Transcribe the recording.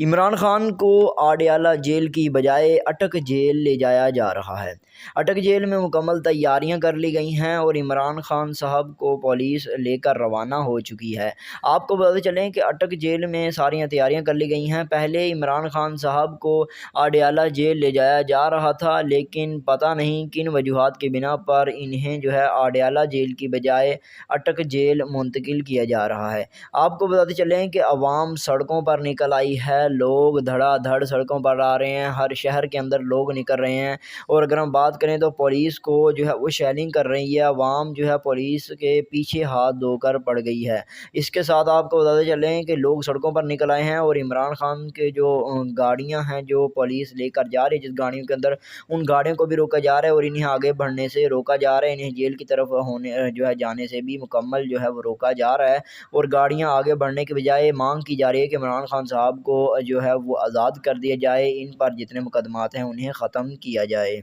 عمران خان کو اڈیالہ جیل کی بجائے اٹک جیل لے جایا جا رہا ہے۔ اٹک جیل میں مکمل تیاریاں کر لی گئی ہیں اور عمران خان صاحب کو پولیس لے کر روانہ ہو چکی ہے۔ آپ کو بتاتے چلیں کہ اٹک جیل میں ساری تیاریاں کر لی گئی ہیں۔ پہلے عمران خان صاحب کو اڈیالہ جیل لے جایا جا رہا تھا، لیکن پتہ نہیں کن وجوہات کی بنا پر انہیں اڈیالہ جیل کی بجائے اٹک جیل منتقل کیا جا رہا ہے۔ آپ کو بتاتے چلیں کہ عوام سڑکوں پر نکل آئی ہے، لوگ دھڑا دھڑ سڑکوں پر آ رہے ہیں، ہر شہر کے اندر لوگ نکل رہے ہیں۔ اور اگر ہم بات کریں تو پولیس کو وہ شیلنگ کر رہی ہے، عوام پولیس کے پیچھے ہاتھ دھو کر پڑ گئی ہے۔ اس کے ساتھ آپ کو بتاتے چلیں کہ لوگ سڑکوں پر نکل آئے ہیں اور عمران خان کے جو گاڑیاں ہیں جو پولیس لے کر جا رہی ہے، جس گاڑیوں کے اندر، ان گاڑیوں کو بھی روکا جا رہا ہے اور انہیں آگے بڑھنے سے روکا جا رہا ہے، انہیں جیل کی طرف جانے سے بھی مکمل وہ روکا جا رہا ہے۔ اور گاڑیاں آگے بڑھنے کے بجائے مانگ کی جا رہی ہے کہ عمران خان صاحب کو وہ آزاد کر دیا جائے، ان پر جتنے مقدمات ہیں انہیں ختم کیا جائے۔